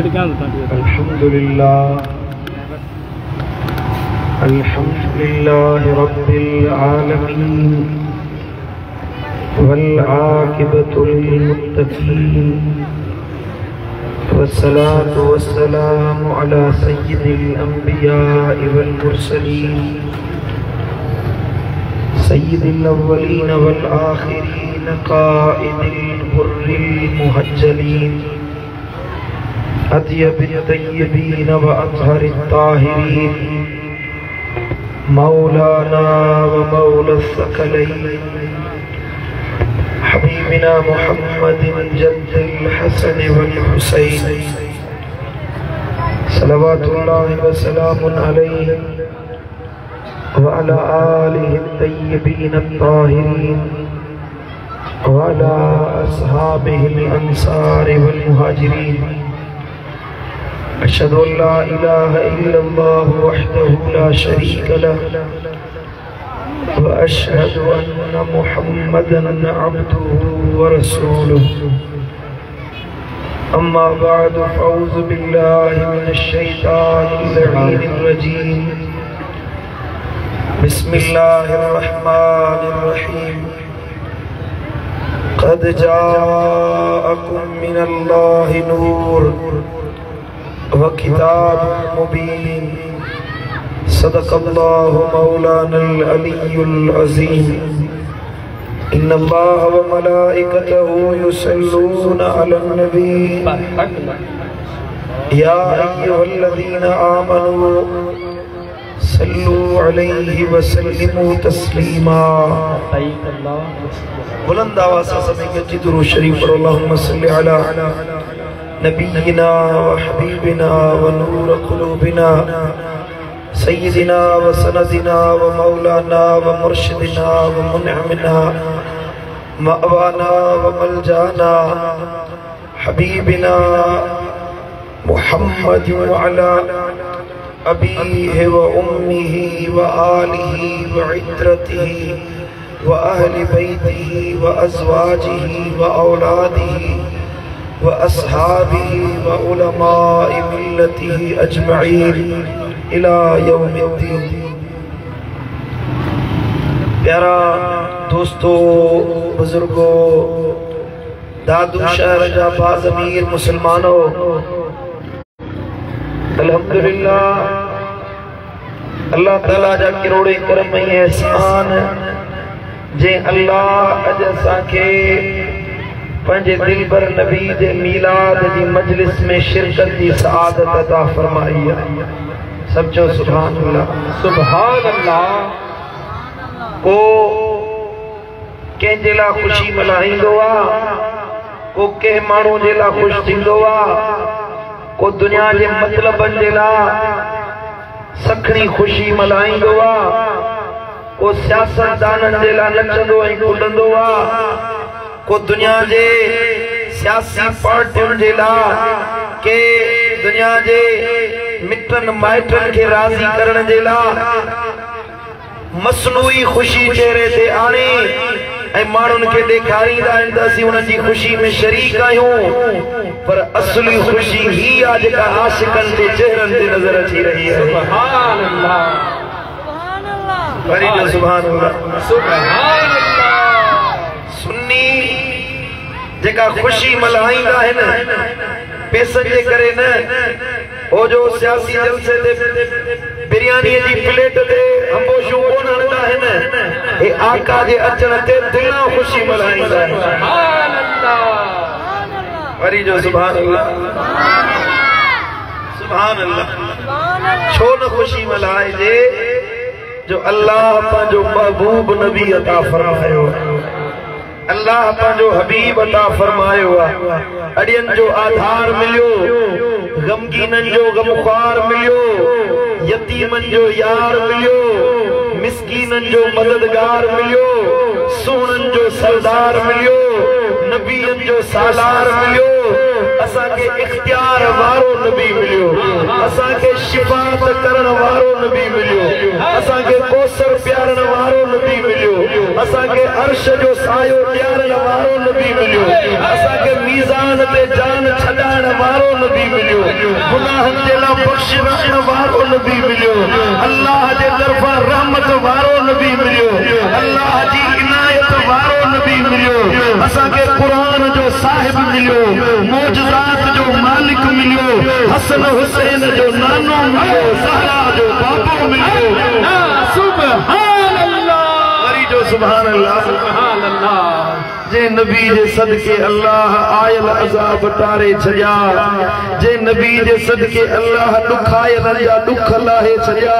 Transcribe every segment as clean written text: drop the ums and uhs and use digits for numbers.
अल्हम्दुलिल्लाह रब्बिल आलमीन वल आकिबतु लिल मुत्तकीन वस्सलातु वस्सलामु अला सय्यिदिल अंबिया'i वल मुरसलीन सय्यिदिल अव्वलीन वल आखिरीन क़ाइदिल हुर्रिल मुहज्जलीन अत्यबित तय्यबीन व अत्हरित ताहिरीन मौलाना व मौला सकलैन हबीबिना मुहम्मदिन जद्दिल हसन वल हुसैन सलवातुल्लाहि व सलामुन अलैहि व अला आलिहि तय्यबीन अत्ताहिरीन व अला अस्हाबिहिल अंसार वल मुहाजिरीन अशहदु अन ला इलाहा इल्लल्लाह वहदहु ला शरीका लह व अशहदु अन्ना मुहम्मदन अब्दुहु व रसूलुहु अम्मा बअदु फअऊज़ु बिल्लाहि मिनश शैतानिर लईनिर रजीम बिस्मिल्लाहिर रहमानिर रहीम क़द जाअकुम मिनल्लाहि नूर व किताब मुबीन सदक़ल्लाहु मौलानल अलियुल अज़ीम इन्नल्लाह व मलाइकतहु युसल्लूना अलन नबी या अय्युहल्लज़ीना आमनू सल्लू अलैहि व सल्लिमू तस्लीमा। बुलंद आवाज़ से सभी के दुरूद शरीफ पढ़ो। अल्लाहुम्मा सल्लि अला नबीना व हबीबिना व नूर क़ुलूबिना सय्यिदिना व सनदिना व मौलाना व मुर्शिदिना व मुनअमिना मअवाना व मलजाना हबीबिना मुहम्मद व अला अबीहि व उम्मिहि व आलिहि व इत्रतिहि व अहलि बैतिहि व अज़वाजिहि व औलादिहि व अस्हाबिही व उलमाए मिल्लतिही अजमईन इला यौमिद्दीन। प्यारा दोस्तों, बुजुर्गों, दादू शहर जा बाज़मीर मुसलमानों, अल्हम्दुलिल्लाह अल्लाह ताला जा किरोड़े करम ऐं एहसान जे अल्लाह अज असांखे पंहिंजे दिलबर नबी जे मीलाद जी मजलिस में शिरकत की सआदत अता फरमाई है। सब चो सुभान अल्लाह, सुभान अल्लाह। को कंहिंजे लाइ ख़ुशी मल्हाईंदो आहे, को कंहिं माण्हू जे लाइ ख़ुशि थींदो आहे, को दुनिया जे मतलबनि जे लाइ सखणी ख़ुशी मल्हाईंदो आहे, को सियासतदाननि जे लाइ नचंदो ऐं कुॾंदो आहे, को दुनिया जे सियासी पार्टियुनि जे लाइ, के दुनिया जे मिटनि माइटनि खे राज़ी करण जे लाइ मसनूई ख़ुशी चेहरे ते आणे ऐं माण्हुनि खे ॾेखारींदा आहिनि त असीं उन्हनि जी ख़ुशी में शरीक आहियूं, पर असली ख़ुशी ही आहे जेका आशिक़नि जे चेहरनि ते नज़र अची रही आहे। सुभान अल्लाह, वरी जो सुभान अल्लाह, सुभान अल्लाह। सुन्नी जेका ख़ुशी मल्हाईंदा आहिनि पैसनि जे करे न, ओ जो सियासी जलसे ते बिरयानी जी प्लेट ते अंबोशूं कोन हणंदा आहिनि, हे आका जे अचण ते दिलां ख़ुशी मल्हाईंदा आहिनि। सुभान अल्लाह, वरी जो सुभान अल्लाह, सुभान अल्लाह। छो न ख़ुशी मल्हाइजे जो अल्लाह पंहिंजो महबूब नबी अता फरमायो, अल्लाह पंहिंजो हबीब अता फरमायो आहे। अड़ियनि जो आधार मिलियो, गमगीननि जो गमख्वार मिलियो, यतीमनि जो यार मिलियो, मिस्कीननि जो मददगार मिलियो, सुहिणनि जो सरदार मिलियो, नबीयनि जो सालार मिलियो, असांखे इख्तियार वारो नबी मिलियो, असांखे शिफ़ात करण वारो नबी मिलियो, असांखे कोसर प्यारण वारो नबी मिलियो, असा के अर्श जो सायो ॾियारण वारो नबी मिलियो असा के मीज़ान ते जान छॾाइण वारो नबी मिलियो गुनाहनि जे लाइ बख़्शिश वारो नबी मिलियो अल्लाह जे तरफ़ां रहमत वारो नबी मिलियो अल्लाह जी इनायत वारो नबी मिलियो असा के कुरान जो साहिब मिलियो मौजज़ात जो मालिक मिलियो हसन हुसैन जो नानो मिलियो ज़हरा जो बाबो मिलियो सुभान अल्लाह वरी जो सुभान अल्लाह जे नबी जे सदके अल्लाह आयल अज़ाब टारे छॾिया जे नबी जे सदके अल्लाह ॾुखायलनि जा ॾुख लाहे छॾिया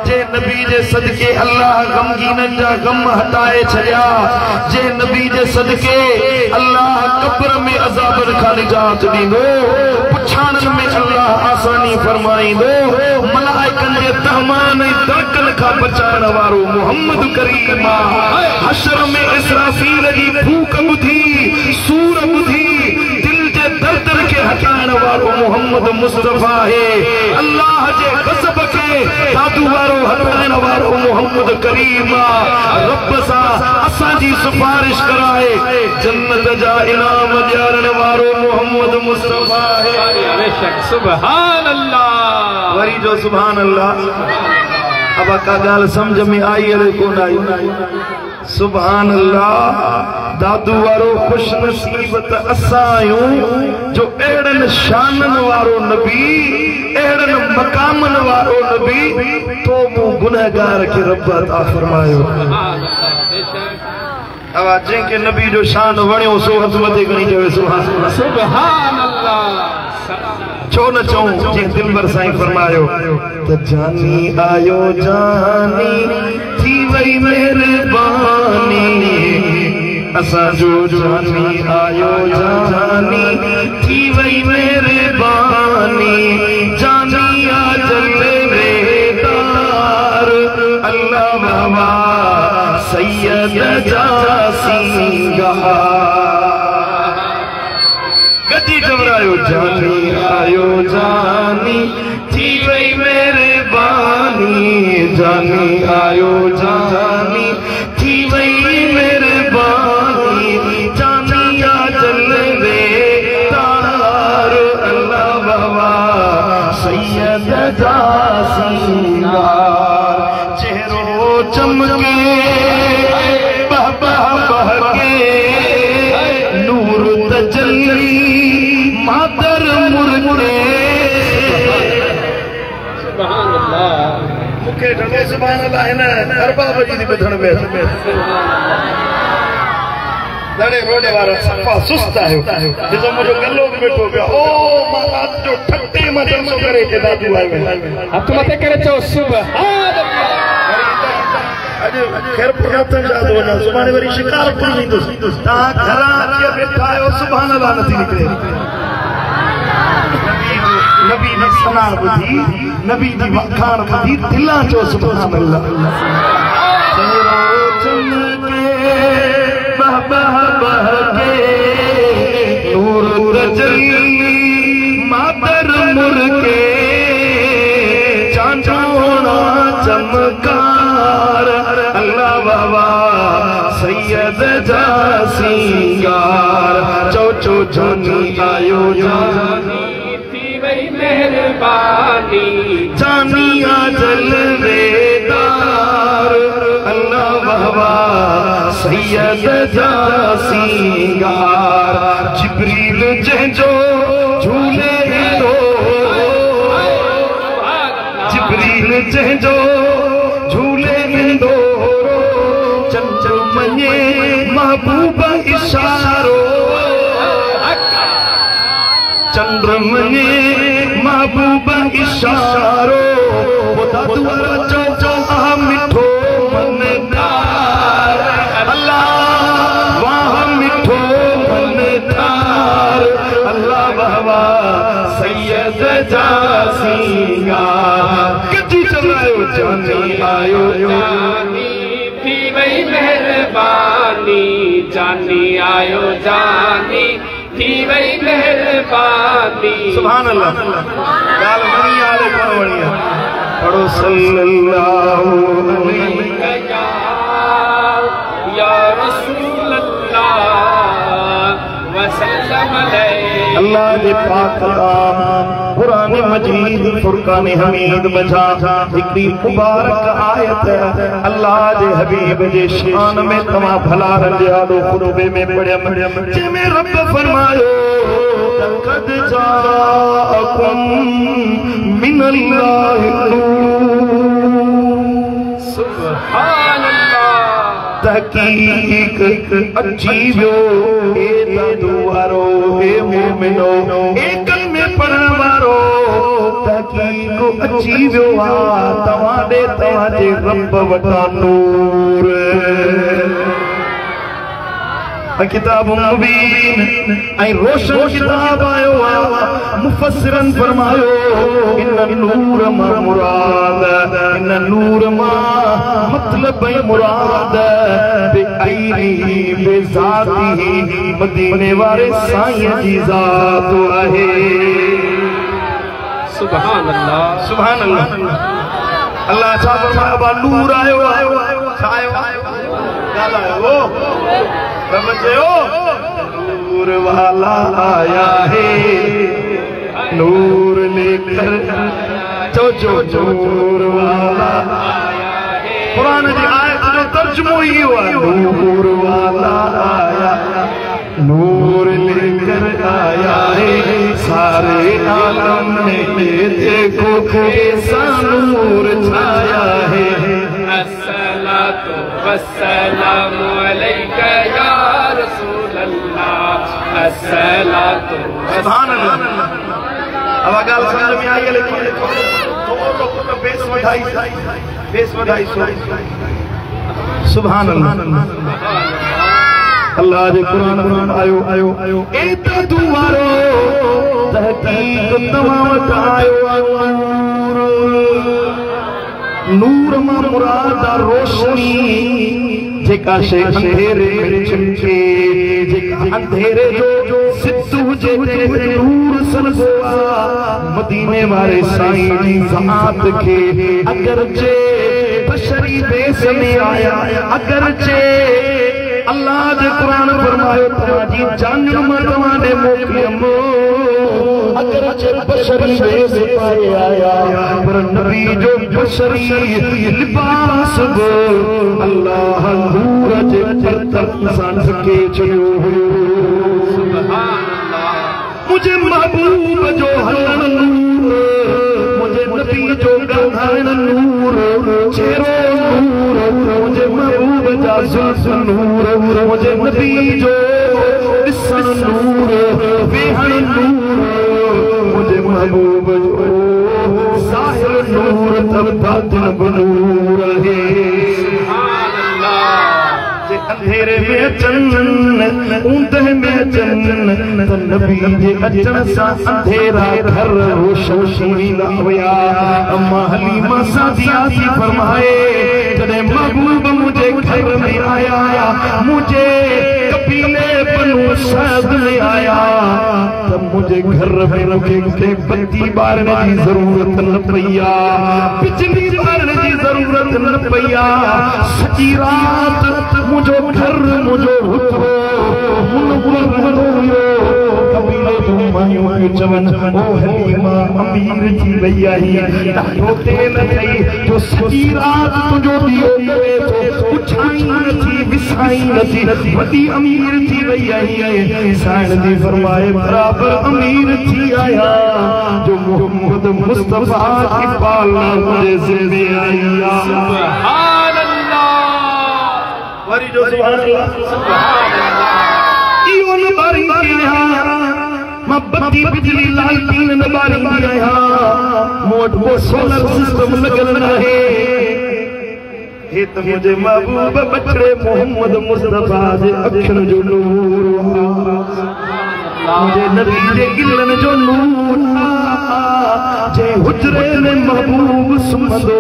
जे नबी जे सदके अल्लाह गमगीननि जा गम हटाए छॾिया जे नबी जे सदके अल्लाह कब्र में अज़ाबनि खां निजात ॾींदो पुछाणनि में अल्लाह आसानी फरमाईंदो मलाइकनि जे तहमान ऐं दड़कनि खां बचाइण वारो मुहम्मद करीम हशर में इसराफील जी फूक ॿुधी सूर ॿुधी दिल जे दर्दन के हटाइण वारो मुहम्मद मुस्तफा है अल्लाह जे गज़ब के दादू वारो हटाइण वारो मुहम्मद करीम रब सां असां जी सिफारिश कराए जन्नत जा इनाम ॾियारण वारो मुहम्मद मुस्तफा है बेशक सुभान अल्लाह वरी जो सुभान अल्लाह अब का गाल समझ में आई अरे कोन आई सुभान अल्लाह दादू वारो खुश नसीब त असां आहियूं जो अहिड़नि शाननि वारो नबी अहिड़नि मक़ामनि वारो नबी तो मूं गुनहगार खे रब अता फरमायो अब जंहिंखे नबी जो शान वणियो सो हथ मथे खणी चवे सुभान अल्लाह छो न चऊं जे दिलबर साईं फरमायो त जानी आयो जानी थी वई मेहरबानी असा जो जानी आयो जानी थी वई मेहरबानी जानी आ जलवेदार अल्लाह बाबा सैयद जासीगा गजी घबरायो जानी आयो जानी थी वई मेहरबानी जानी आयो जानी थी वई मेहरबानी जानी आ जलवेदार अल्लाह बाबा सैयद जासीगार चेहरो चमके बाबा बहके नूर तजल्ली मादर मुर्गे सुभान अल्लाह मुखे ढंगे सुभान अल्लाह है ना अरबाब जी दी बधण में लड़े रोडे वारा सफा सुस्त आयो जो मुझो गल्लो भी बैठो पिया ओ मां रात जो ठट्टे में जलसो करे के दादू आयो हथ मथे करे चो सुभान अल्लाह अॼु ख़ैर प्रार्थना जादो ना सुभाणे वरी शिकारपुर ईंदुस ता घरा अचे बैठा आयो सुभान अल्लाह नथी निकरे नबी दी सना बुधी नबी दी वखाण बुधी दिला चो सुभान अल्लाह चेहरो चमके बाबा बहके नूर तजल्ली मादर मुर्गे चांदोना चमकार अल्लाह बाबा सैयद जासीगार चो चो जानी आयो जानी थी वई मेहरबानी जानी आ जलवेदार अल्लाह बाबा सैयद जासीगार जिब्रील जंहिंजो झूले ईंदो जिब्रील जंहिंजो झूले ईंदो चंचल मञे महबूब इशारो चंद्र मञे महबूब इशारो दादू वारा चो चो आह मिठो मनदार अल्लाह वाह मिठो मनदार अल्लाह बाबा सैयद जासीगार कजी चलायो जानी आयो जानी थी वई मेहरबानी जानी आयो जानी थी वई मेहरबानी सुभान अल्लाह गाल वणी आले कोन वणी पढ़ो सल्लल्लाहु अलैहि जे पाक कलाम कुरान मजीद फुरकान हमीद बजा हिकड़ी मुबारक आयत अल्लाह जे हबीब जे शान में तमा भला रंजिया दो खुतबे में पढ़ियम जिमें रब फरमायो लक़द जाअकुम मिनल्लाहि नूर सुभान तहकीक अजीबो ए दुआरो ए मोमिनो एक में पढ़ण वारो तहकीक अजीबो आ तवाडे तवाजे रब वटा नूर किताब मुबीन ऐ रोशन किताब आयो मुफस्सिरन फरमायो इन नूर मा मुराद इन नूर मा मतलब मुराद बे आईनी बे जाती मदीने वाले साईं जी जात आहे सुभान अल्लाह अल्लाह छा फरमाया बा नूर आयो छायो ॻाल्हायो नूर वाला आया है नूर लेकर जो नूर वाला आया है कुरान जी आयत जो तर्जुमो ही हुआ नूर वाला आया नूर लेकर आया है सारे आलम में देखो कैसा नूर छाया है अस्सलातु वस्सलामु अलैका या रसूल अल्लाह अस्सलातु सुभान अल्लाह अब गाल समझ में आई है लेकिन तो बेस बधाई सुभान अल्लाह अल्लाह जे कुरान आयो ए तो दुआरो तहकीक तमाम आयो नूर मा मुराद रोशनी जेका शे अंधेरे में चमके जेका अंधेरे जो सिद्ध हुजे नूर सनबो मदीने वाले साईं जी ज़ात के अगरचे बशरी बेस में आया अगरचे अल्लाह जे कुरान फरमायो तवाजी जानन मरवा ने मोकलियम अगरचे बशरी बेस पाए आया पर नबी जो बशरी लिबास बो अल्लाह नूर जे तरफ सान के छयो सुभान अल्लाह मुझे महबूब जो हलन नूर मुझे नबी जो गहन नूर चेहरो नूर मुझे महबूब जा जुल्फ नूर मुझे नबी जो दिसन नूर वेहन नूर मुझे महबूब जो ज़ाहिर नूर तब बातिन बनूर है सुभान अल्लाह जे अंधेरे में चन्न ऊंदे में चन्न तो नबी जे अचन सा अंधेरा घर रोशनी न हुया अम्मा हलीमा सादिया सी फरमाए जदे महबूब मुझे घर में आया मुझे कबीले बनु सैद में आया तब मुझे घर में मुझे बत्ती बारने की जरूरत न पईया बिजली बारने की जरूरत न पईया सची रात मुझो घर मुझो हुतो कबीले जो मायूं चवन ओ हलीमा अमीर थी वई आई रोते न थई जो सची रात तुझो दियो करे तो उछाई न थी विसाई न थी वडी अमीर थी वई आई साईं जी फरमाए बराबर अमीर थी आया जो मोहम्मद मुस्तफा की पालना मुझे जिंदे आया सुभान अल्लाह वरी जो सुभान अल्लाह इयो न बारी आया बत्ती बिजली लालटीन न बारी आया मोट वो सोलर सिस्टम लगल रहे हे तो मुझे महबूब बचड़े मोहम्मद मुस्तफा जे अखिन जो नूर मुझे नबी जे गिलन जो नूर जे हुजरे में महबूब सुमंदो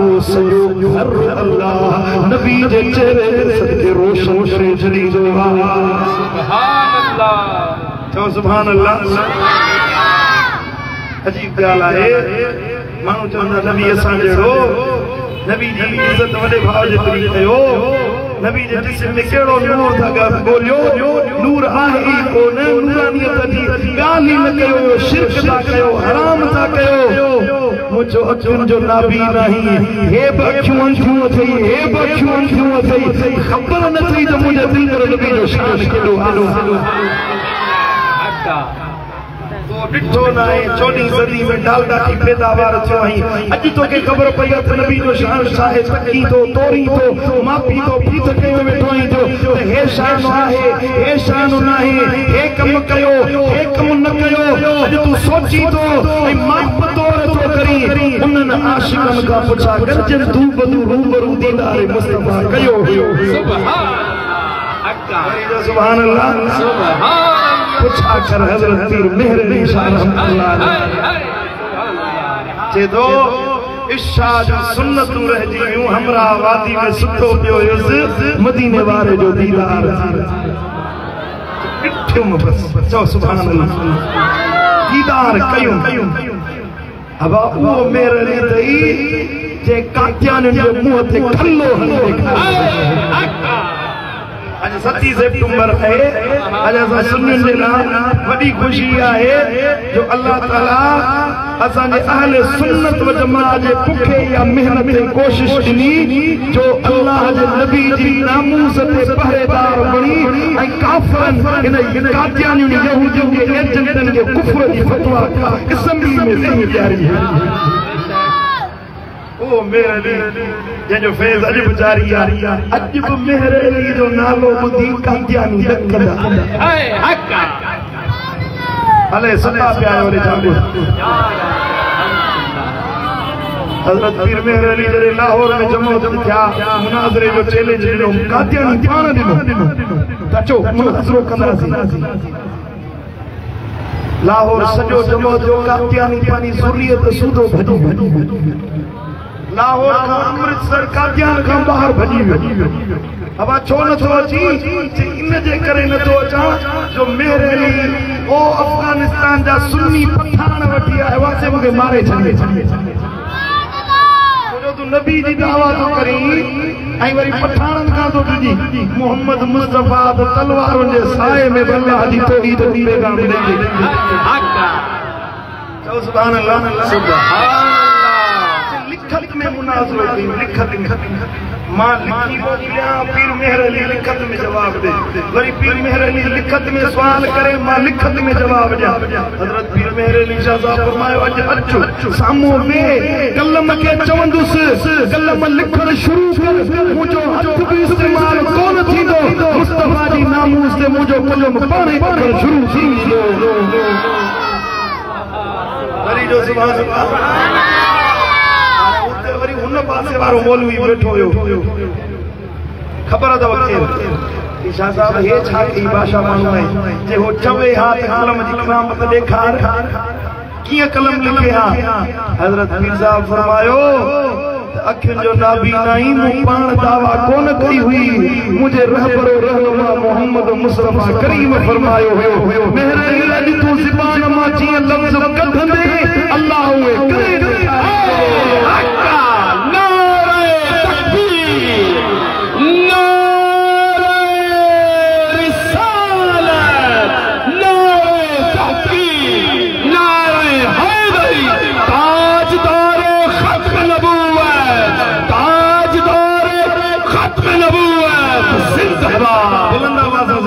ओ सजो घर अल्लाह नबी जे चेहरे सदके रोशन शरीजली जो सुभान अल्लाह तो सुभान अल्लाह अजीब ॻाल्हि आहे माण्हू चवंदा नबी असां जहिड़ो नबी जी इज़त वॾे भाउ जेतिरी कयो नबी जे जिस्म में केड़ो नूर था बोलियो नूर आहे ही कोन नूरानियत जी गाली न कयो शिरक था कयो हराम था कयो मुझो अखियुनि जो नाबी नहीं हे बखियूं अंखियूं अथई हे बखियूं अंखियूं अथई ख़बर न थी त मुझे दिल पर नबी जो शान केड़ो आलो डिठो ना है 14वीं सदी में डालडा की पैदावार थियो ही अज तो के खबर पई त नबी जो शान साहे तकी तो तोरी तो मापी तो पीत कयो वेठो ही जो हे शान आहे हे शान नाही हे कम कयो हे कम न कयो अज तू सोची तो ए माप तोर तो करी उनन आशिकन का पुछा गरजन तू बदू रूबरू दीदार मुस्तफा कयो सुभान अक्का सुभान अल्लाह सुभान पुछा कर हजरत पीर मेहर निशा रहमतुल्लाह जे दो इशा जो सुन्नत रह जियूं हमरा वादी में सुतो पियो हुस मदीने वारे जो दीदार इठम बस चो सुभान अल्लाह दीदार कयूं अब वो मेरे लिए दई जे कात्यान जो मुंह ते खल्लो हले आज 7 सितंबर है आज असां सुन्नियुनि जे लाइ वॾी ख़ुशी आहे जो अल्लाह ताला असांजे अहले सुन्नत व जमात जे पुखे या मेहनत ते कोशिश ॾिनी जो अल्लाह जे नबी जी नामूस ते पहरेदार बणी ऐं काफ़िरनि इन कादियानियुनि यहूदियुनि जे एजेंटनि खे कुफ्र जी फतवा असेंबली में सही जारी है ओ मेरे लिए जो फैज़ अज जारी आहे अज भी मेहर अली जो नालो ॿुधी कादियानी ॾकंदा हले सदा पिया वरी जागो हजरत पीर मेहर अली जॾहिं लाहौर में जमो थिया मुनाज़रे जो चैलेंज ॾिनो कादियानी पाण ॾिनो त अचो मुनाज़रो कंदासीं लाहौर सॼो जमो थियो कादियानी पंहिंजी ज़ुर्रियत सूदो भॼी लाहौर का अमृतसर कादियान का बाहर भजी वियो अब छो न तो अची इन जे करे न तो अचा जो मेहर अली ओ अफगानिस्तान जा सुन्नी पठान वठी आया वासे मुके मारे छॾे जो तू नबी जी दावा तो करी ऐं वरी पठानन का तो तुजी मोहम्मद मुस्तफा तो तलवारुनि जे साए में अल्लाह जी तौहीद दी पैगाम ॾेई चओ सुभान अल्लाह सुभान लिखत में मुनाज़रो की लिखत मां लिखी बोलिया पीर मेहर अली लिखत में जवाब दे वरी पीर मेहर अली लिखत में सवाल करे मां लिखत में जवाब दिया हजरत पीर मेहर अली शाह साहब फरमायो अज अचो सामो वे कलम के चवंदुस कलम लिखण शुरू कर मुजो हथ भी इस्तेमाल कोन थींदो मुस्तफा जी नामूस ते मुजो कलम पाणे पकड़ शुरू थींदो वरी जो सुभान अल्लाह वरी उन पासे वारो मौलवी बैठो हुयो ख़बर अथव कि शाह साहब हे छा की भाषा माण्हू आहे जे हो चवे हा त कलम जी करामत ॾेखार कीअं कलम लिखे हा हज़रत पीर साहब फरमायो अखियुनि जो नाबी नहीं मूं पाण दावा कोन कई हुई मुझे रहबरो रहनुमा मोहम्मद मुस्तफा करीम फरमायो हुयो मेहर अली तू ज़बान मां जीअं लफ़्ज़ कढंदे अल्लाह उहे करे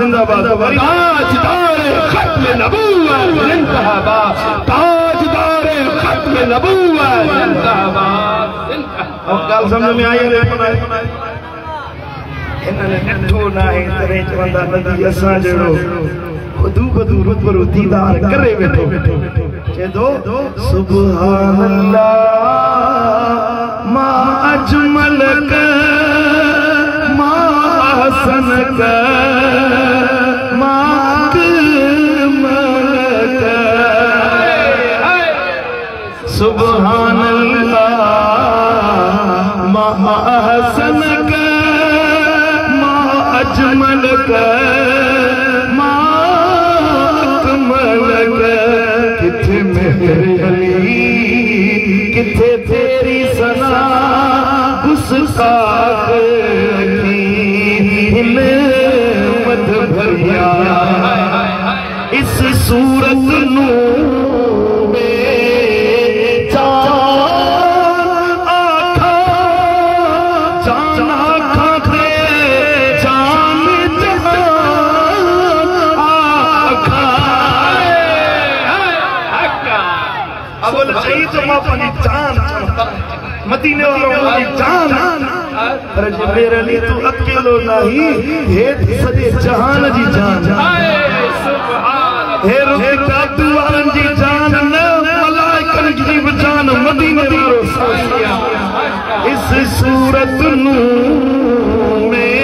जिंदाबाद ताजदार खत्म नबूवत जिंदाबाद ताजदार खत्म नबूवत जिंदाबाद अब गाल समझ में आई रे बनाए इन्हने ॾिठो न आहे तॾहिं चवंदा नदी असां जहिड़ो खुदू खुदू रूबरू दीदार करे वेठो चए थो सुभान अल्लाह मा अजमल का मा हसन का सुभान अल्लाह मा अहसन का मा अजमल का मा अकमल का किथे मेहर अली किथे तेरी सना गुस्ताख की नेमत भरिया इस सूरत नू मदीने वालों जान पर जे मेरे लिए तू अकेलो नहीं हे सजे जहान जी जान हे रुके दादू वालन जी जान न मलाइकन जी जान मदीने वालों साथिया इस सूरत नू में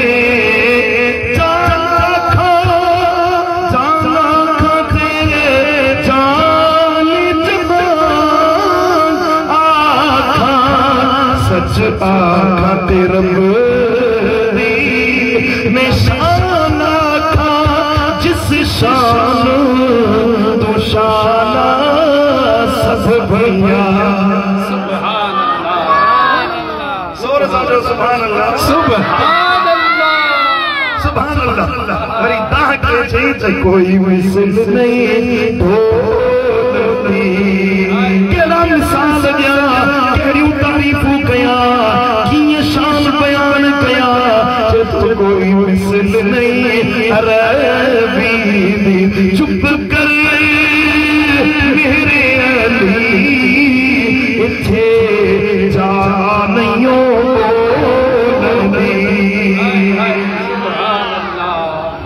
जान खा तेरे जान सच आखा तेरा निशान आखा जिस शान तो शाना सब भैया सुभान अल्लाह जोर से सुभान अल्लाह सुभान अल्लाह सुभान अल्लाह मेरी दाह के चाहिए कोई मिसल नहीं ढोलनी केड़ा मिसाल दिया केड़ियों तारीफू कया की शान बयान कया जब तो कोई मिसल नहीं अरबी चुप कर मेरे अली इथे जा नहीं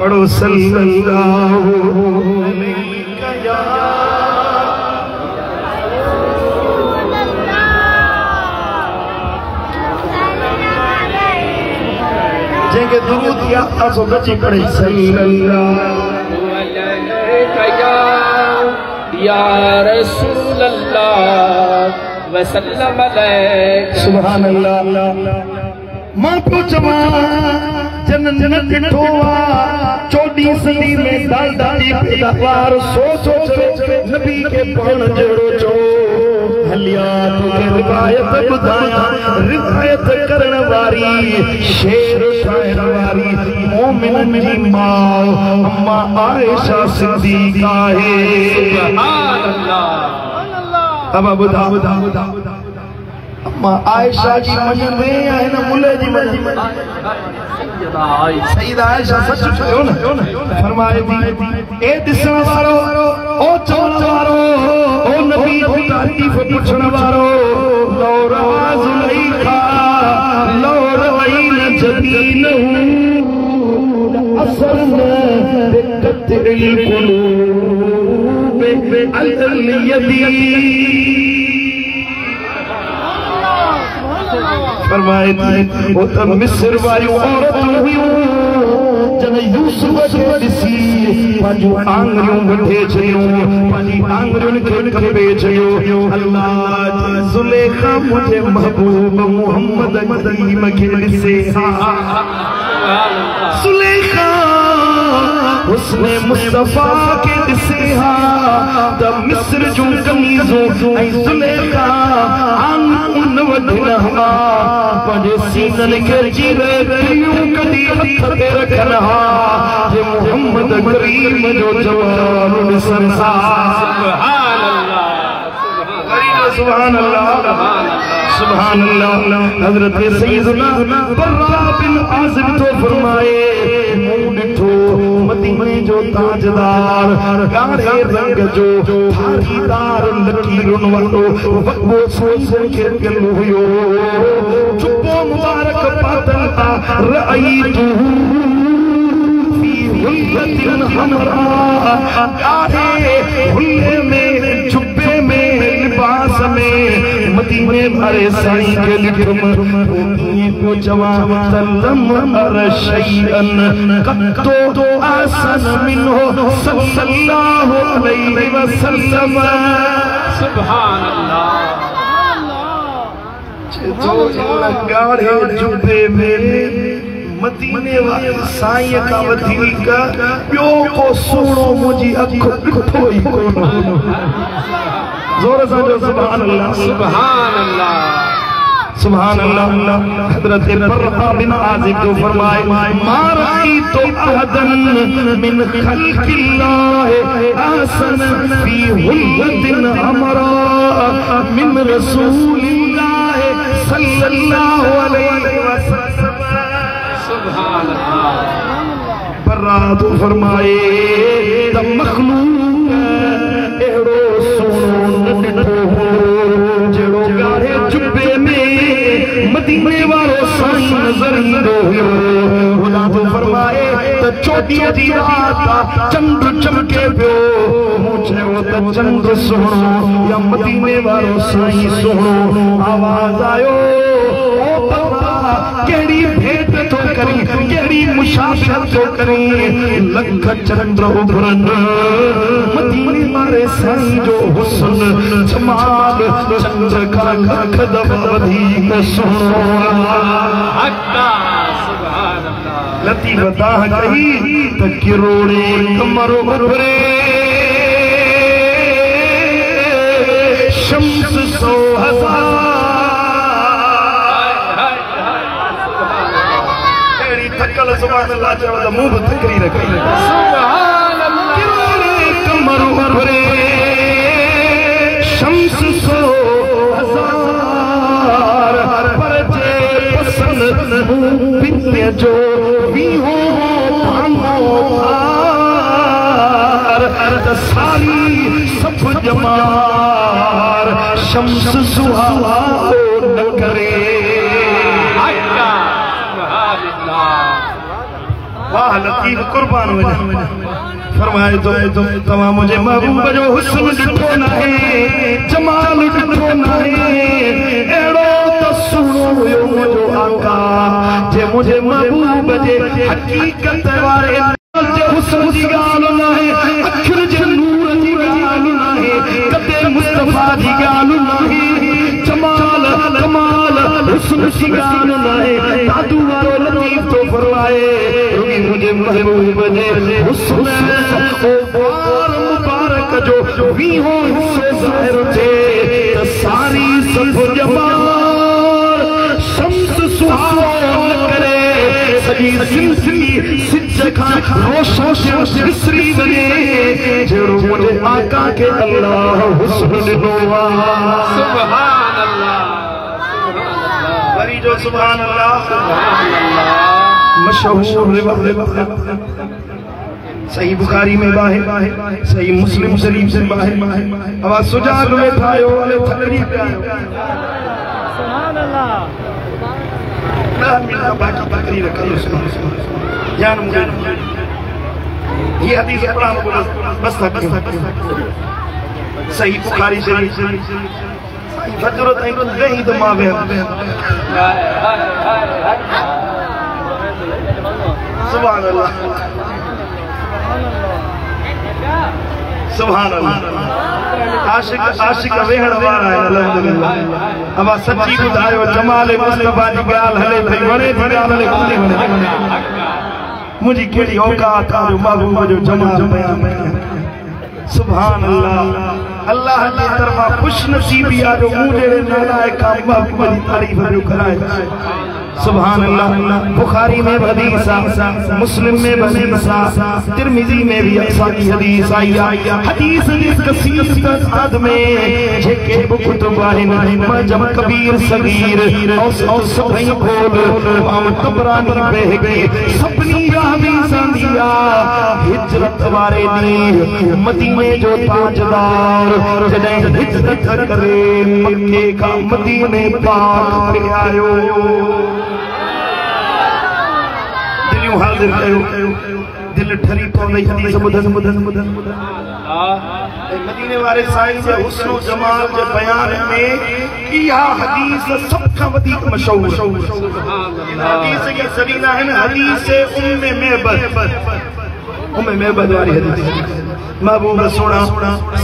पढ़ो सल्लल्लाहु जेके दुरूद या असो बची पड़े सल्लल्लाहु अलैहि या रसूल अल्लाह व सल्लम अलैहि सुभान अल्लाह मां तो जमा जन दिठोआ 14 सदी में दादा दी पैदावार सो नबी के पाण जड़ो चो हलिया तो के रिवायत बुधाया रिवायत करण वारी शेर शायर वारी मोमिन जी मां अम्मा आयशा सिद्दीका है सुभान अल्लाह अब बुधा अम्मा आयशा जी मजन वे है ना मुल्ले जी सईदा आयशा सच कहो ना फरमाए थी ए दिसण वारो ओ चवण वारो ओ नबी की तारीफ पुछण वारो लौरा जुलैखा लौर वैन जबीनहु असरन बिकतिल कुलूब अल यदी फरमाए थी वो तो मिस्र वाली औरत हुई जन यूसुफ के दिसी पांजू आंगरियों बढ़े छयो पांजी आंगरियों के कबे छयो अल्लाह जुलेखा मुझे महबूब मोहम्मद करीम के दिसे जुलेखा उसने मुस्तफा के दिसे हा द मिस्र जो कमीजों ऐ जुलेखा आंग उन वडना पंजे सीनन के जीवे यूं कदी हथ ते रखना जे मोहम्मद करीम जो जवान सनसा सुभान अल्लाह सुभान अल्लाह सुभान अल्लाह हजरत सैयदना बर्रा बिन आज़िब तो फरमाए मुंह डिठो मदीने जो ताजदार गाढ़े रंग जो धारीदार लकीरुन वालो वो सोचन के दिल हुयो चुप्पो मुबारक पातन ता रअयतु फी हुल्लतिन हमरा गाढ़े हुल्ले में चुप्पे में लिबास में मदीने भरे साईं के लिखम को जवा सल्लम अरशैअन कत्तो आसन मिन्हो सल्लल्लाहु अलैहि वसल्लम सुभान अल्लाह जो गाढ़े जुबे में मदीने वाले साईं का वधीक ॿियो को सोणो मुंहिंजी अख ॾिठो ई कोन जोर से जो सुभान अल्लाह सुभान अल्लाह सुभान अल्लाह। हजरत बर्रा बिन आज़िब तो फरमाए मा रअयतु अहदन मिन खल्क़िल्लाह अहसन फी हुल्लतिन हमरा मिन रसूलिल्लाह सल्लल्लाहु अलैहि वसल्लम। सुभान अल्लाह। बर्रा तो फरमाए त मखलूक एड़ो सोनो नंढो जेड़ो गाढ़े जुब्बे में मदीने वालो साईं नजर ईंदो हुयो। खुदा तो फरमाए त चोटीअ जी रात चंद्र चमके पियो। मूं चयो त चंद्र सुहिणो या मदीने वालो साईं सुहिणो। आवाज आयो ओ बर्रा केड़ी भेंट तो करी केड़ी मुशाफिरत तो करी। लख चंद्र उभरन मदीने वाले साईं जो हुस्न जमाल चंद्र का लख दफ़ा वधीक सुहिणो। सुभान अल्लाह। लतीफ़ दाह कही त किरोड़े कमर उभरे शम्स 100,000 थकल। सुभान अल्लाह चयो त मुंह भी थकरी रखी। सुभान अल्लाह। किरोड़े कमर उभरे शम्स 100,000 पर जे पसंद बिन्ने जो भी हो भांगो त सारी सब जमार शम्स सुहा न करे। वाह लतीफ कुर्बान वञा। फरमाए तो तवा मुझे महबूब जो हुस्न ॾिठो नाहे जमाल ॾिठो नाहे एड़ो त सुहिणो हुयो मुंहिंजो आका जे मुझे महबूब जे हकीकत वारे जे हुस्न जी ॻाल्हि नाहे अखर जे नूर जी ॻाल्हि नाहे कदे मुस्तफा जी ॻाल्हि नाहे जमाल कमाल हुस्न जी ॻाल्हि नाहे। दादू वारो लतीफ तो फरमाए मुझे महबूब जे हुस्न ओ मुबारक जो भी हो हिस्सो ज़ाहिर थे त सारी सब जमाल शम्स सुहाओ न करे। सॼी ज़िंदगी सिज खां रोशो विसरी वञे जहिड़ो मुंहिंजे आका खे अल्लाह हुस्न ॾिनो आहे। सुभान अल्लाह। वरी जो सुभान अल्लाह। सुभान अल्लाह। मशहूर सही बुखारी में बाहे सही मुस्लिम शरीफ से बाहे आवाज सुजाग में ठायो वाले थकरी पे आयो। सुभान अल्लाह। ना मिला बाकी बकरी रखी जान मुझे ये हदीस कुरान बस सही बुखारी शरीफ फजर ताईं तो नहीं तो मावे सुभान अल्लाह। सुभान अल्लाह। आशिक वेहण वारा है अल्हम्दुलिल्लाह। अब सच्ची ॿुधायो जमाल मुस्तफा जी ॻाल्हि हले थी वणे थी ॻाल्हि हले कोन्हे वणे मुंहिंजी कहिड़ी औकात आहे जो महबूब जो जमाल बयान। सुभान अल्लाह। अल्लाह की तरफा खुश नसीबी आहे जो मूं जहिड़े नालायक महबूब जी तारीफ़ जो कराए। सुभान अल्लाह। बुखारी में भी हदीस आ, मुस्लिम में भी हदीस आ, तिरमिज़ी में भी असानी हदीस आई आ। हदीस जी कसीर तादाद में जेके बि कुतुब आहिनि मुअज्जम कबीर सगीर और सभई बोल इमाम तबरानी बहकी सभनी हदीस आंदी आ। हिजरत वारे ॾींहुं मदीने जो ताजदार जॾहिं हिजरत करे मक्के खां मदीने पाक में आयो हाज़िर कयो दिल ठरी पवंदी हदीस ॿुधन मदीने वारे साईं जे हुस्न जमाल जे बयान में इहा हदीस सब खां वधीक मशहूर हदीस की सरीना है हदीस उम्मे मेबद वाली हदीस। महबूब सोना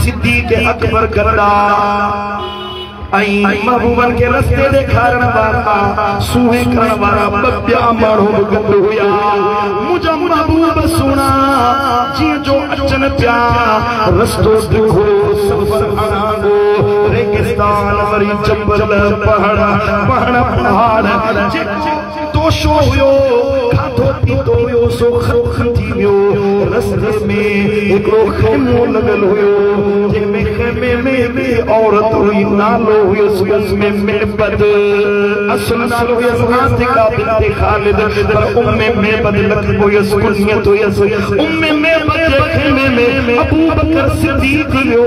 सिद्दीक़ अकबर गद्दार आई महबूबन के रस्ते देखारण वारा सूहे करण वारा बब्या माण्हू गंद हुया मुझा महबूब सुना जी जो अचन प्या रस्तो दिखो सफर अनागो रेगिस्तान वरी जंगल पहाड़ तोशो हुयो खाधो पीतो हुयो सो खती हुयो रस्ते में हिकिड़ो खेमो लॻल हुयो जंहिंमें खेमे में औरत हुई नालो हुयसि मेबद असुल नालो हुयसि आतिका बिन्त खालिद पर उम्मे मेबद लक़ब हुयसि कुनियत हुयसि उम्मे मेबद जे खेमे में अबू बकर सिद्दीक़ वियो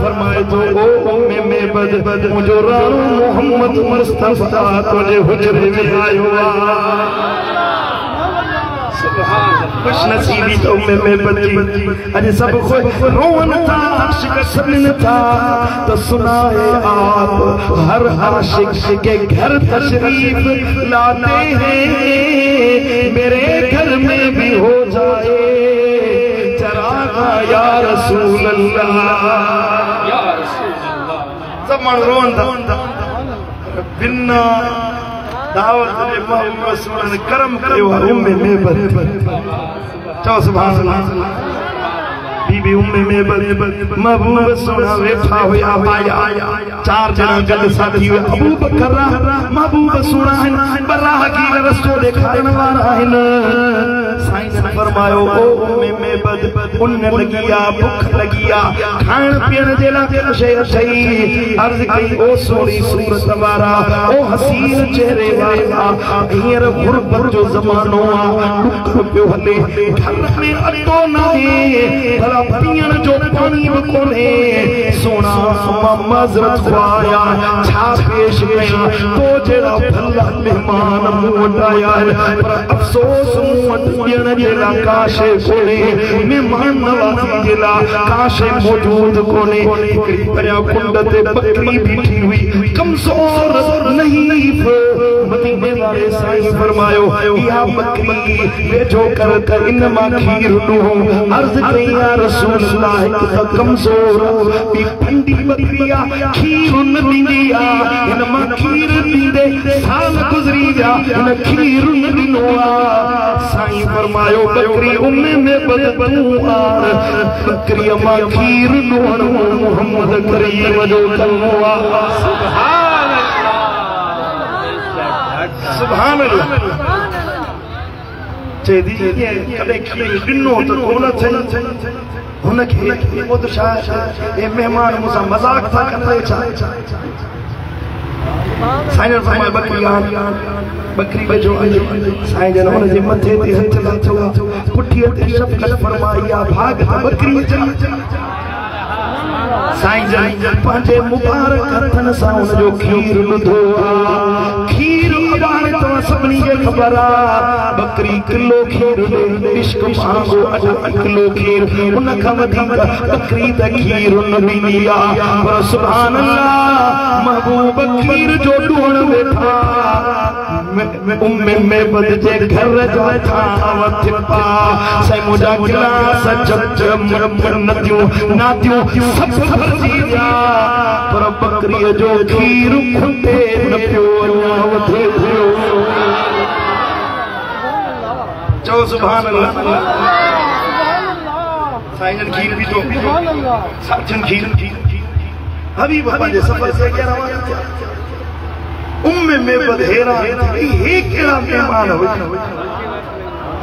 फरमाए तो ओ उम्मे मेबद मुंहिंजो राणो मोहम्मद मुस्तफ़ा तुंहिंजे हुजरे में आयो खुश नसीबी तो में बची अरे सब रोवन था आशिक सबिन था तो सुनाए आप हर आशिक के घर तशरीफ लाते हैं मेरे घर में भी हो जाए चरागा या रसूल अल्लाह या रसूल अल्लाह सब मन रोवन था बिना दावत ने महबूब रसूल ने करम कयो उम्मे मेबद चो सुभान अल्लाह बीबी उम्मे मेबद महबूब सोना वेठा होया पाया चार जना गद साथी हुए अबू बकर महबूब सोना है बराह की रस्तो दिखाने वाला है साईं ने फरमायो ओ उम्मे मेबद उन लगिया भूख लगिया खाण पीण जे लाइ शय सही अर्ज कई ओ सोनी सूरत वारा ओ हसीन चेहरे वारा हींअर गुरबत जो ज़मानो आ डुक पियो हले घर में अटो नाहे भला पीअण जो पानी बि कोन्हे सोना माज़रत खुआया छा पेश कया तो जहिड़ा भला मेहमान मूं वटि आया आहिनि पर अफ़सोस मूं वटि ॾियण जे लाइ का शइ कोन्हे मेहमान नवाज़ी जे लाइ का शइ मौजूद कोन्हे हिकिड़ी परियां कुंड ते बकरी बीठी हुई कमज़ोर नहीफ़ मदीने वाले साईं फरमायो इहा बकरी वेझो कर त इन मां खीर ॾुहो अर्ज़ कई या रसूल अल्लाह हिकु त कमज़ोर ॿी फंडी बकरी आहे खीर न ॾींदी आहे हिन मां खीर ॾींदे साल गुज़री विया हिन खीर न ॾिनो आहे साईं फरमायो बकरी उम्मे मेबद तूं आण बकरीअ मां खीर ॾुहण मोहम्मद करीम जो कमु आहे सुभान अल्लाह चे दी कदे खीर ॾिनो त कोन थिए हुनखे ॿुध छा ए मेहमान मूंसां मज़ाक था कंदे छा साईं फरमाए बकरी वेझो साईं जन हुन जे मथे ते हथ लाथो पुठीअ ते शफ़क़त फरमाई आ भाग त बकरी चली साईं जन पंहिंजे मुबारक हथनि सां हुन जो खीर ॾुधो खीर अबाणे तव्हां सभिनी खे ख़बर आहे बकरी किलो खीर ॾे इश्क मांगो अॼु किलो खीर उन खां वधीक बकरी त खीर न ॾींदी आहे पर सुभान अल्लाह महबूब खीर जो ॾुहण वेठा उम्मे मेबद जे घर जो था वथिपा साईं मुंहिंजा गिलास जग नदियूं नादियूं सभु भरिजी विया पर बकरीअ जो खीर खुंडे न पियो अञा वधे पियो चओ सुभान अल्लाह साईं जन खीर पीतो साजन खीर हबीब पंहिंजे सफ़र से अॻियां रवाना थिया उम्मे मेबद हैरान थी हे कहिड़ा मेहमान हुआ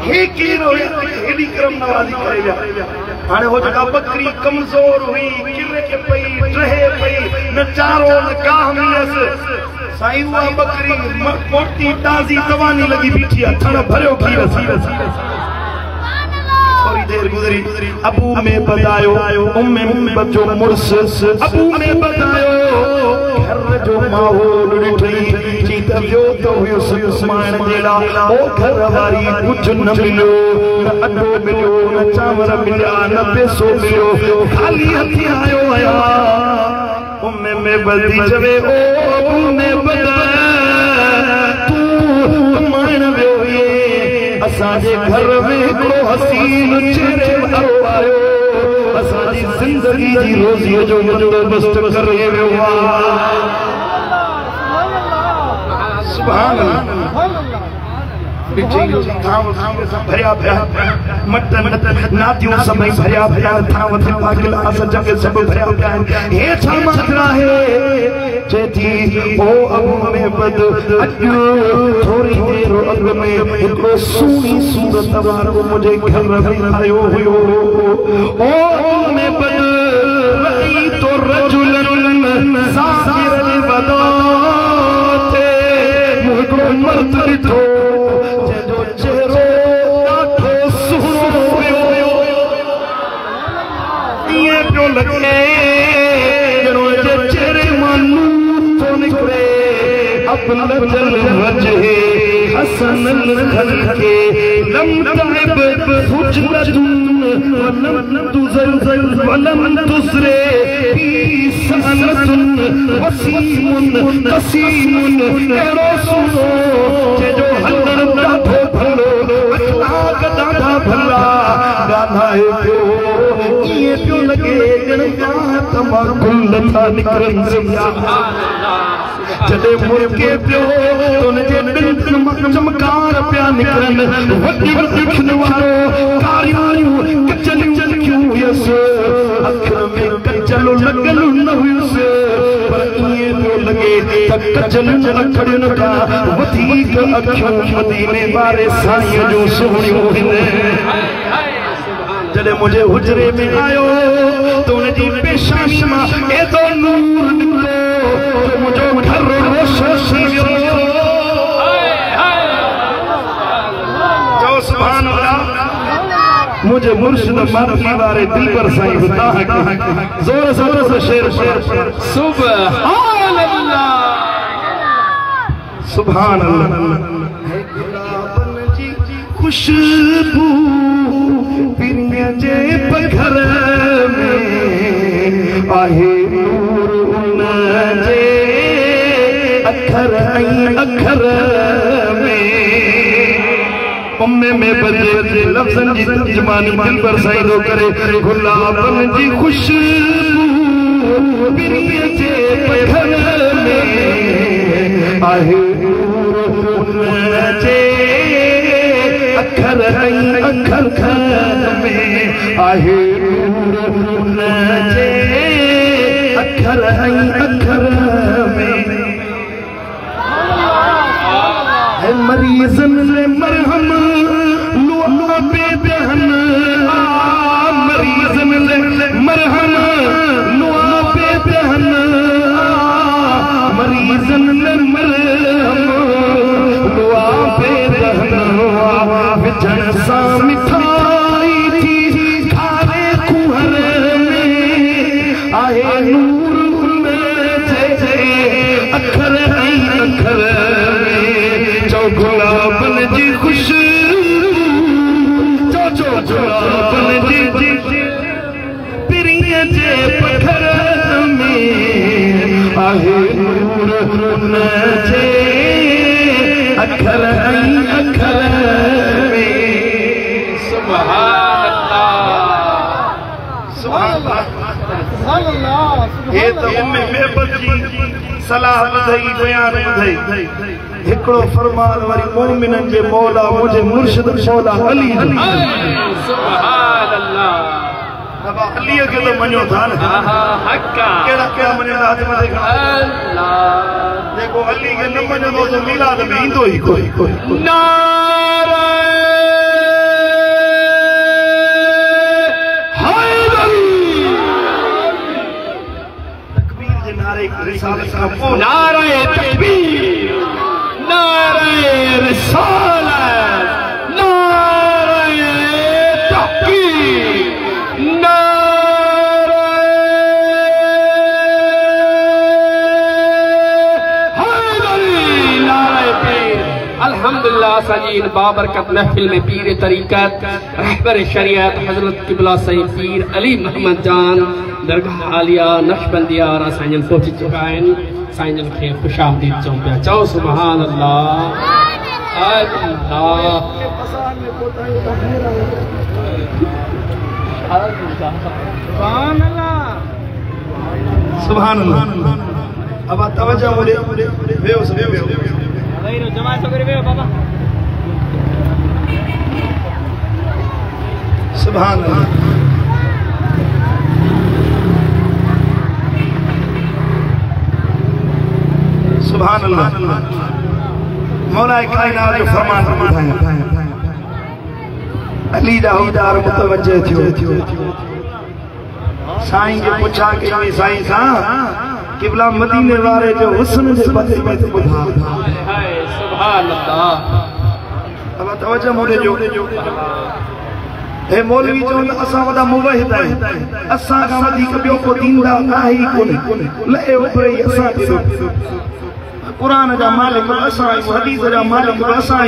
हे केर हुया हेॾी करम नवाज़ी करे विया हाणे हो जेका बकरी कमज़ोर हुई किरे पई ट्रहे पई न चारो न काह मिलयसि साईं उहा बकरी मोटी ताज़ी तवानी लगी बीठी आहे थण भरियो खीर थोड़ी देर गुज़री अबू मेबद आयो उम्मे मेबद जो मुर्स अबू मेबद आयो घर जो माहौल ॾिठी चीत वियो त हुयुसि उस्मान जेड़ा ओ घर वारी कुझु न मिलियो न अटो मिलियो न चांवर मिलिया न पैसो मिलियो खाली हथी आयो आया उम्मे मेबद चवे ओ अबू मेबद तूं माण वियो असांजे घर में हिकिड़ो हसीन चेहरे वारो आयो असांजी जिंदगी जी रोज़ी जो बंदोबस्त करे वियो सुभान अल्लाह भरिया भरिया मटन नातियों सभई भरिया भरिया थाव थे पागिल आस जग सब भरिया भरिया हे छा मात्रा है चेती ओ अबू में बद अजो थोड़ी देर अग में हिकड़ो सुनी सूरत वारो मुझे घर में आयो हुयो ओ अबू में बद रही तो रजुलन सागिर बदाते मुझको मर्द तो लगे चेहरे मानू तो निकले अपना जल वजहे हसन खलके लम ताइब फुजलतुन वलम तुज़ल वलम तुसरे सनतुन वसीमुन कसीमुन एरो सुनो जो हलर ॾाढो भलो अखलाक ॾाढा भला ॻाल्हाए पियो ये पियो लगे तमाकुल निकरन जॾहिं मुर्गे पियो तुंहिंजे दिल चमकार पिया निकरन वॾी वॾी खिन वारो कारियूं कचलियूं अखियूं हुयसि अखियुनि में कचलो लॻल न हुयुसि पर ईअं पियो लॻे त कचलियुनि अखियुनि खां वधीक अखियूं मदीने वारे साईं जूं सुहिणियूं आहिनि जॾहिं मुझे हुजरे में आयो तो उनजी पेशानी मां एॾो नूर निकितो मुझो घर रोशन थी वियो चओ सुभान अल्लाह मुझे मुर्शिद मारफी वारे दिलबर साईं ॿुधा ज़ोर ज़ोर से शेर सुभान अल्लाह सुभान अल्लाह खुशबू पिरिया जे पघर में आहे नूर उनजे अखर अखर में उम्मे में बजे लफ्ज़न जी तर्जुमानी दिलबर साईं थो करे गुलाबन जी खुशबू पिरिया जे पघर में आहे नूर उनजे अखर अखर में आहे नूर उनजे अखर अखर में है मरीज़न ले मरहम लुआ बेदहन मरीज़न ले मरहम लुआ बेदहन मरीज़न ले मरहम लुआ बेदहन विझण सां मिठाई थी खारे कुहर में आहे नूर उनजे अखर अखर में चो गुलाबन जी खुशबू चो गुलाबन जी पिरिया जे पघर में आहे नूर उनजे अखर अखर में सुभान अल्लाह ये तो उम्मे मेहबत जी सलाह ॿुधई बयान ॿुधई हिकिड़ो फरमान वरी मोमिनन जे मौला मुझे मुर्शिद मौला अली सुभान अल्लाह अब अली के तो मञो था न हक्का केड़ा क्या मने हाथ में देखा अल्लाह देखो अली के न मञो तो मिलाद में ईंदो ही कोई नारा नारे तकबीर नारे रिसालत नारे तहकीर नारे हैदरी नारे पीर अल्हम्दुलिल्लाह सजीद बाबरकत महफिल में पीर तरीक़त रहबर शरीयत हजरत किबला सईद पीर अली मोहम्मद जान दरगाह आलिया नक्शबंदिया और साईं पहुंच चुका है साईं के खुशामदीद चऊं पिया चओ सुभान अल्लाह अल्लाह सुभान अल्लाह अब तवज्जो मुझे वेओ जमा करे वेओ बाबा सुभान अल्लाह सुभान अल्लाह मौला कायनात जो फरमान ॿुधायो अली दा हुदार मुतवज्जह थियो साईं के पुछा के साईं सा क़िबला मदीने वारे जो हुस्न जे बदले में ॿुधा सुभान अल्लाह अब तवज्जो मोरे जो हे मौलवी जो असा वदा मुवहिद है असा का वधीक ॿियो को दीनदार आहे ही कोन ले ऊपर ही असा के कुरान जा मालिक असा हदीस जा मालिक असा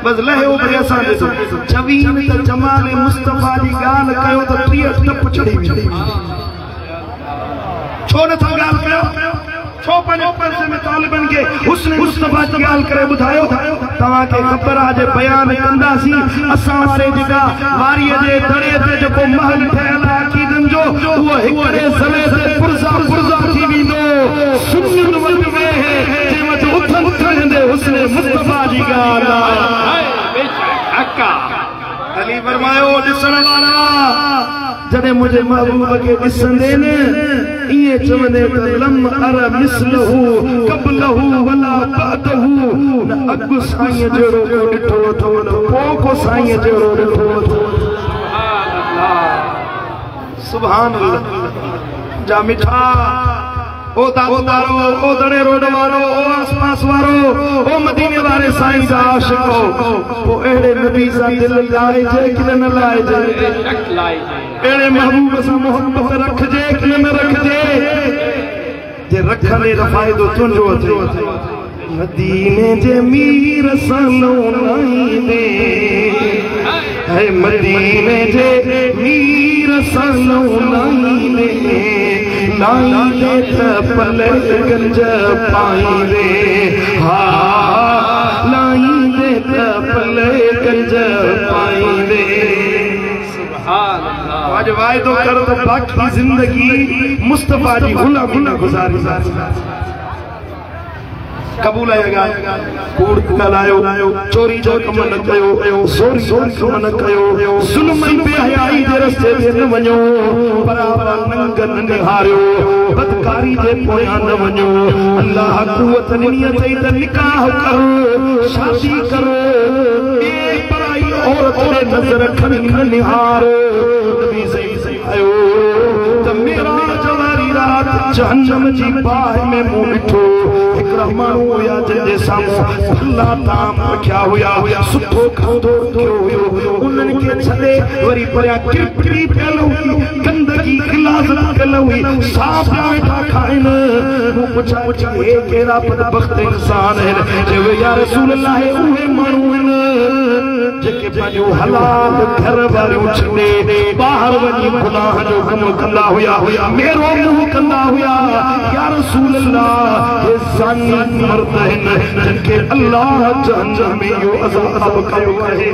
बस लहे ऊपर असा दे छवी में त जमाल मुस्तफा जी गाल कयो त 30 टप चढ़ी छो न था गाल कयो छो पंहिंजे पैसे में तालिबन के हुस्न मुस्तफा जी गाल करे ॿुधायो तव्हां के ख़बर आहे जे बयान कंदासी असां वारे जेका वारीअ जे दड़े ते जेको महल ठहियल आहे अक़ीदन जो उहो हिकड़े समय ते पुरज़ा थी वेंदो सुन्नत वट में जे वट उथन दे हुस्न मुस्तफा जी गाल आहे बेशक हक़ा अली फरमायो ॾिसण वारा जॾहिं मुझे महबूब के ॾिसंदे न इए चवंदे त लम अर मिसलहू क़बलहू वला बअदहू न अॻु साईं जहिड़ो को ॾिठो अथव न पोइ को साईं जहिड़ो ॾिठो अथव सुभान अल्लाह जा मिठा ओ दारो ओ दड़े रोड वारो ओ आसपास वारो ओ मदीने वारे साईं जा आशिको ओ एड़े नबी सा दिल लाए जे कि न लाए जे एड़े महबूब सा मोहब्बत रख जे कि न रख जे रखने दा फायदो तुंजो अथे मदीने जे मीर सालो नहीं दे है मदीने जे मीर सालो नहीं दे लाइले त पले गंज पाईंदे हा लाइले त पले गंज पाईंदे सुभान अल्लाह आज वायदो कर तो बाकी जिंदगी मुस्तफा जी गुला गुजारी कबूल आएगा कूड़ कलायो चोरी जो कम न कयो जोरी कम न कयो जुल्म बेहयाई दे रस्ते ते न वञो बराबर नंगन निहारियो बदकारी दे पोयां न वञो अल्लाह कुवत ॾिनी अथई त निकाह कर शादी करो ए पराई औरत दे नज़र खणी न निहारो नबी सही आयो त मेरा जवारी रात जहन्नम जी बाह में मुंह मिठो माण्हू हुया जंहिंजे साम्हूं भला ताम रखिया हुया सुठो खाधो रखियो हुयो उन्हनि खे छॾे वरी परियां किरकिरी पियल हुई गंदगी गिलास रखियल हुई साफ़ वेठा खाइनि मूं पुछा हे कहिड़ा बदबख़्त इंसान आहिनि चयो या रसूल अल्लाह उहे माण्हू आहिनि जेके पंहिंजो हलाल घर वारियूं छॾे ॿाहिरि वञी गुनाह जो कमु कंदा हुया मेरो मुंहुं कंदा हुया या रसूल अल्लाह हे मर्द हैं जिनके अल्लाह जहन्नम में यो अज़ाब कयो है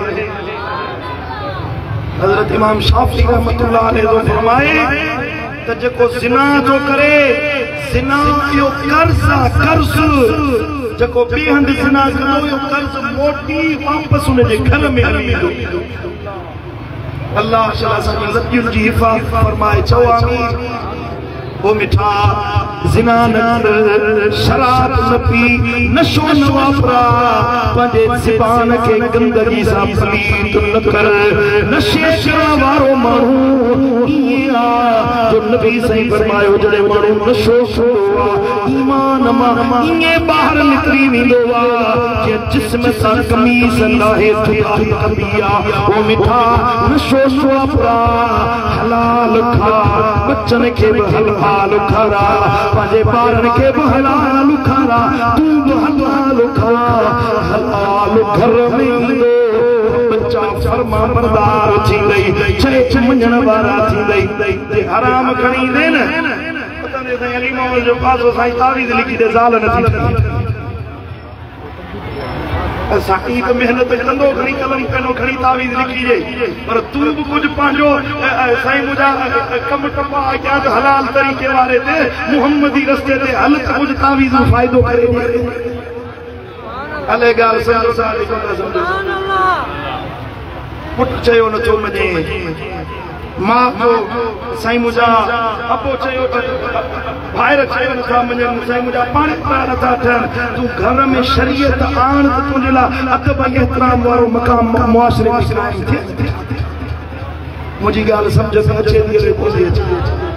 हजरत इमाम शाफी रहमतुल्लाह अलैहि जो फरमाए त जेको ज़िना जो करे ज़िना यो कर्ज़ जेको ॿी हंधि ज़िना कंदो यो कर्ज़ मोटी वापस उन जे घर में हली वेंदो अल्लाह ताला असांजी लतियुनि जी हिफ़ाज़त फरमाए चओ आमीन ओ मिठा ज़िना न कर शराब न पी नशो न वापरा पंहिंजे ज़बान खे गंदगी सां पलीत न कर नशे करण वारो माण्हू ईअं आहे जो नबी सही फरमायो जॾहिं माण्हू नशो कंदो आहे ईमान मां ईअं ॿाहिरि निकिरी वेंदो आहे जीअं जिस्म सां कमीज़ लाहे थी आहे ओ मिठा नशो न वापरा हलाल खा बच्चन खे बि हलाल खारा पंहिंजे ॿारनि खे बि हलाल खारा तूं बि हलाल खा हलाल घर में ईंदो बच्चा फरमा बरदार थींदई चए मञण वारा थींदई जे हराम खणी ईंदे न पता न साईं अली मोहम्मद जो पासो साईं तावीज़ लिखी दे ज़ाल न थी साईं बि महिनत कंदो घणी कलम पेनो घणी तावीज़ लिखी जे पर तू बि कुझु पंहिंजो साईं मुंहिंजा कम टपा अॻियां जो हलाल तरीक़े वारे ते मुहम्मदी रस्ते ते हल त कुझु तावीज़ फ़ाइदो करे अले ॻाल्हि सम्झो सारी कोन सम्झो पुटु चयो नथो मञे मां जो साईं मुंहिंजा अबो चयो भाइर चयो नथा मञनि साईं मुंहिंजा पाणी नथा ठहनि तूं घर में शरीयत आण त तुंहिंजे लाइ अदब एतिराम वारो मक़ाम मुआशिरे में क़ाइम थिए मुंहिंजी ॻाल्हि सम्झ में अचे थी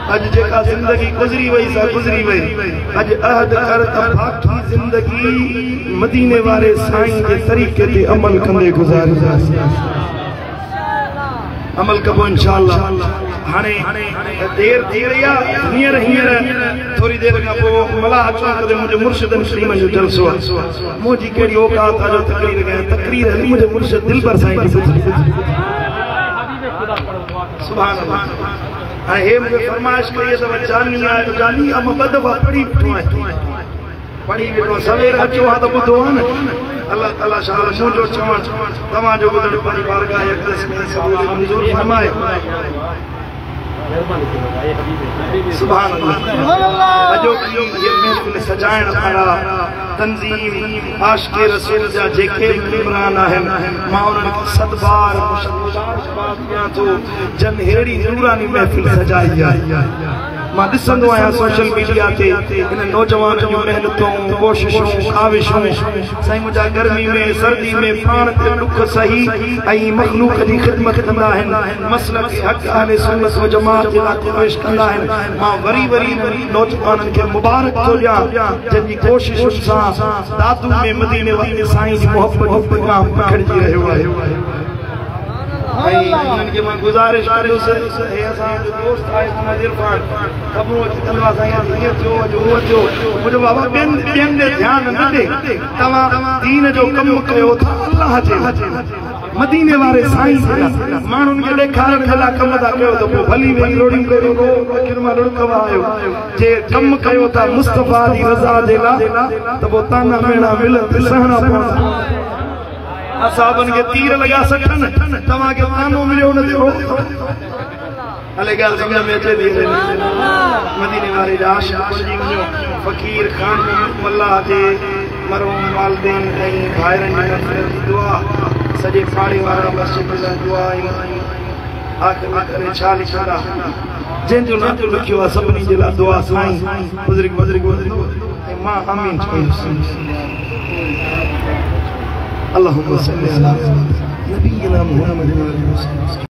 अॼु जेका ज़िंदगी गुज़री वई सा गुज़री वई अॼु अहद कर त बाक़ी ज़िंदगी मदीने वारे साईं जे तरीक़े ते अमल कंदे गुज़ारींदासीं अमल कबो इंशाअल्लाह हाणे देर थी रही आहे हींअर थोरी देर खां पोइ मला अचो कदे मुंहिंजे मुर्शिदनि श्रीमन जो जलसो आहे मुंहिंजी कहिड़ी औकात आहे जो तकरीर कयां तकरीर हली मुंहिंजे मुर्शिद दिलबर साईं जी सुभान अल्लाह हाणे हे मूंखे फरमाइश कई त जानी आहे जानी अब ॿ दफ़ा पढ़ी वेठो सवेर अचो हा त ॿुधो आहे न अल्लाह ताला शाह मुंहिंजो चवण तव्हांजो ॿुधण पंहिंजी बारगाह अक़दस में क़बूल मंज़ूर फरमाए सुभान अल्लाह अॼो की ये महफ़िल सजाइण वारा तंज़ीम आशिक़े रसूल जा जेके मेंबरान आहिनि मां उन्हनि खे सदबार मुबारकबाद ॾियां थो जन हेड़ी नूरानी महफ़िल सजाई आहे मां ॾिसंदो आहियां सोशल मीडिया ते इन नौजवान जूं महिनतूं कोशिशूं काविशूं साईं मुंहिंजा गर्मी में सर्दी में पाण ते ॾुख सही ऐं मख़लूक जी ख़िदमत कंदा आहिनि मसलक हक़ अहले सुन्नत व जमात जे लाइ कोशिश कंदा आहिनि मां वरी नौजवाननि खे मुबारक थो ॾियां जंहिंजी कोशिशुनि सां दादू में मदीने वाले साईं जी मोहब्बत जो पैगाम पखिड़िजी रहियो आहे उन्हनि खे मां गुज़ारिश कंदुसि हे असांजो दोस्त आहे मोहम्मद इरफान ख़बरूं अची कंदो आहे साईं हीअं थियो अॼु उहो थियो मुंहिंजो बाबा ॿियनि ॾे ध्यानु न ॾे तव्हां दीन जो कमु कयो था अलाह जे मदीने वारे साईं माण्हुनि खे ॾेखारण जे लाइ कमु था कयो त पोइ भली वेही लोड़ी अखियुनि मां लुड़कव आयो जे कमु कयो था मुस्तफ़ा जी रज़ा जे लाइ त पोइ ताना मेणा मिलनि सहणा पवंदा असाबनि खे तीर लॻा सठनि तव्हांखे तानो मिलियो न थियो हले ॻाल्हि सम्झ में अचे थी मदीने वारे जा आशिक़ बणिजी वञो फ़क़ीर ख़ान अल्लाह जे मरहूम वालिदैन ऐं भाइरनि जी मग़फ़िरत जी दुआ सॼे पाड़े वारा मस्जिद लाइ दुआ आख़िर में करे छा लिखंदा जंहिंजो नातो लिखियो आहे सभिनी जे लाइ दुआ साईं बुज़ुर्ग ऐं मां आमीन चवंदुसि اللهم صل على نبينا محمد وعلى اله وصحبه